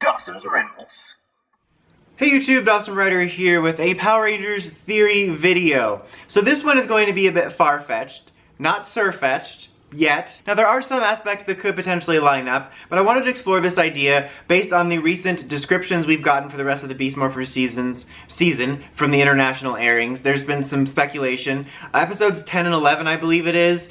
Dawson's Rambles. Hey YouTube, Dawson Ryder here with a Power Rangers theory video. So this one is going to be a bit far-fetched, not sir-fetched yet. Now there are some aspects that could potentially line up, but I wanted to explore this idea based on the recent descriptions we've gotten for the rest of the Beast Morphers season from the international airings. There's been some speculation. Episodes 10 and 11, I believe it is,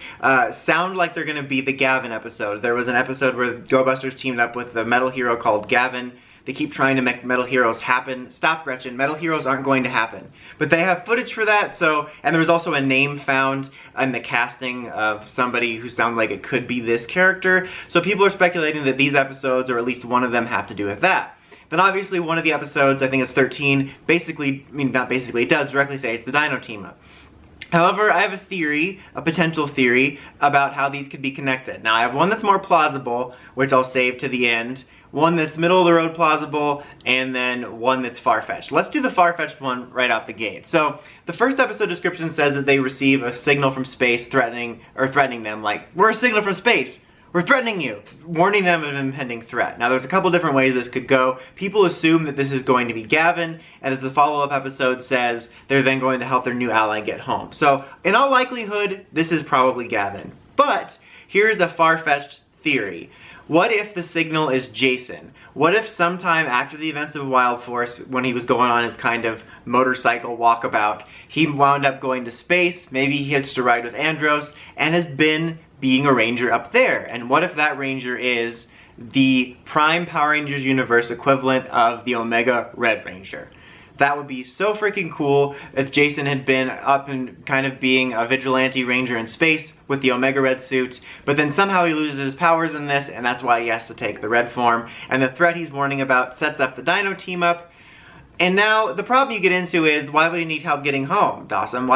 sound like they're going to be the Gavan episode. There was an episode where Go Busters teamed up with a metal hero called Gavan. They keep trying to make metal heroes happen. Stop, Gretchen. Metal heroes aren't going to happen. But they have footage for that, and there was also a name found in the casting of somebody who sounded like it could be this character. So people are speculating that these episodes, or at least one of them, have to do with that. Then obviously one of the episodes, I think it's 13, it does directly say it's the Dino Team up. However, I have a theory, a potential theory, about how these could be connected. Now I have one that's more plausible, which I'll save to the end, one that's middle of the road plausible, and then one that's far-fetched. Let's do the far-fetched one right out the gate. So, the first episode description says that they receive a signal from space threatening them, like, we're a signal from space! We're threatening you! Warning them of an impending threat. Now there's a couple different ways this could go. People assume that this is going to be Gavan, and as the follow-up episode says, they're then going to help their new ally get home. So, in all likelihood, this is probably Gavan. But, here's a far-fetched theory. What if the signal is Jason? What if sometime after the events of Wild Force, when he was going on his kind of motorcycle walkabout, he wound up going to space, maybe he hitched a ride with Andros, and has been being a ranger up there? And what if that ranger is the Prime Power Rangers universe equivalent of the Omega Red Ranger? That would be so freaking cool if Jason had been up and kind of being a vigilante ranger in space with the Omega Red suit, but then somehow he loses his powers in this, and that's why he has to take the red form. And the threat he's warning about sets up the Dino Team up. And now, the problem you get into is, why would he need help getting home, Dawson?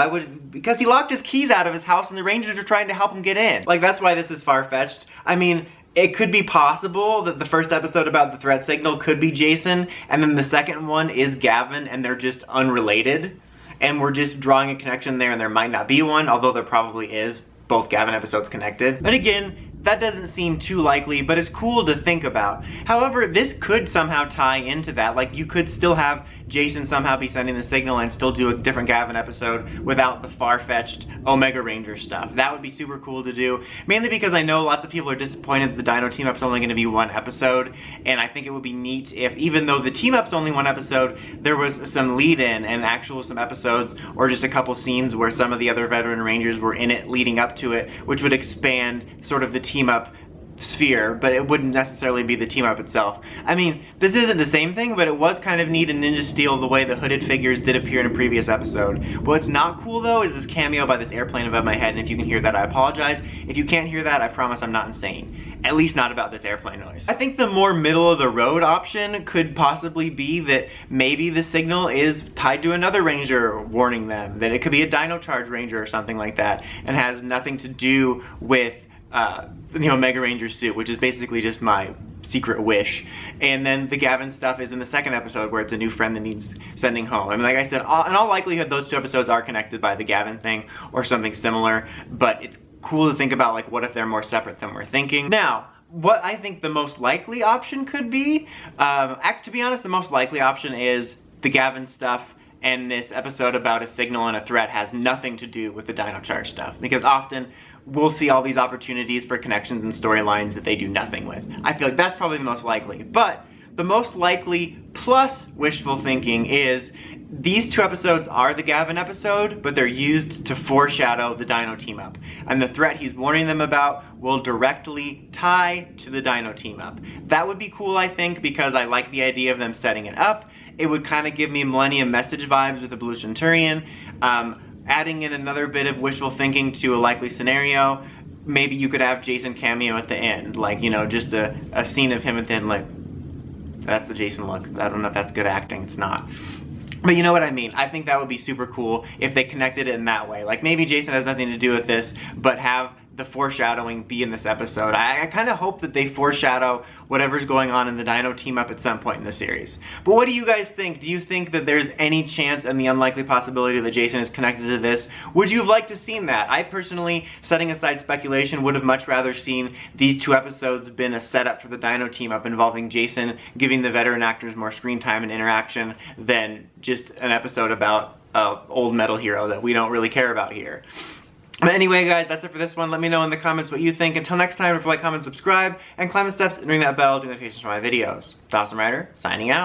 Because he locked his keys out of his house and the Rangers are trying to help him get in. Like, that's why this is far-fetched. I mean, it could be possible that the first episode about the threat signal could be Jason, and then the second one is Gavan, and they're just unrelated. And we're just drawing a connection there, and there might not be one, although there probably is, both Gavan episodes connected. But again, that doesn't seem too likely, but it's cool to think about. However, this could somehow tie into that. Like, you could still have Jason somehow be sending the signal and still do a different Gavan episode without the far-fetched Omega Ranger stuff. That would be super cool to do, mainly because I know lots of people are disappointed that the Dino Team Up's only going to be one episode, and I think it would be neat if, even though the Team Up's only one episode, there was some lead-in and some episodes, or just a couple scenes where some of the other veteran Rangers were in it leading up to it, which would expand sort of the Team Up sphere, but it wouldn't necessarily be the team up itself. I mean, this isn't the same thing, but it was kind of neat in Ninja Steel the way the hooded figures did appear in a previous episode. What's not cool though is this cameo by this airplane above my head, and if you can hear that, I apologize. If you can't hear that, I promise I'm not insane. At least not about this airplane noise. I think the more middle of the road option could possibly be that maybe the signal is tied to another ranger warning them, that it could be a Dino Charge Ranger or something like that, and has nothing to do with the Omega Ranger suit, which is basically just my secret wish. And then the Gavan stuff is in the second episode where it's a new friend that needs sending home. I mean, like I said, in all likelihood, those two episodes are connected by the Gavan thing or something similar, but it's cool to think about, like, what if they're more separate than we're thinking. Now, what I think the most likely option could be, to be honest, the most likely option is the Gavan stuff, and this episode about a signal and a threat has nothing to do with the Dino Charge stuff, because often we'll see all these opportunities for connections and storylines that they do nothing with. I feel like that's probably the most likely. But the most likely plus wishful thinking is these two episodes are the Gavan episode, but they're used to foreshadow the Dino Team Up. And the threat he's warning them about will directly tie to the Dino Team Up. That would be cool, I think, because I like the idea of them setting it up. It would kind of give me Millennium Message vibes with the Blue Centurion. Adding in another bit of wishful thinking to a likely scenario, maybe you could have Jason cameo at the end, like, you know, just a scene of him at the end, like, that's the Jason look. I don't know if that's good acting, it's not. But you know what I mean. I think that would be super cool if they connected it in that way. Like, maybe Jason has nothing to do with this, but have the foreshadowing be in this episode. I kind of hope that they foreshadow whatever's going on in the Dino Team up at some point in the series. But what do you guys think? Do you think that there's any chance and the unlikely possibility that Jason is connected to this? Would you have liked to seen that? I personally, setting aside speculation, would have much rather seen these 2 episodes been a setup for the Dino Team up involving Jason giving the veteran actors more screen time and interaction than just an episode about an old metal hero that we don't really care about here. But anyway, guys, that's it for this one. Let me know in the comments what you think. Until next time, don't forget to like, comment, subscribe, and climb the steps and ring that bell to get notifications for my videos. Dawson Rider, signing out.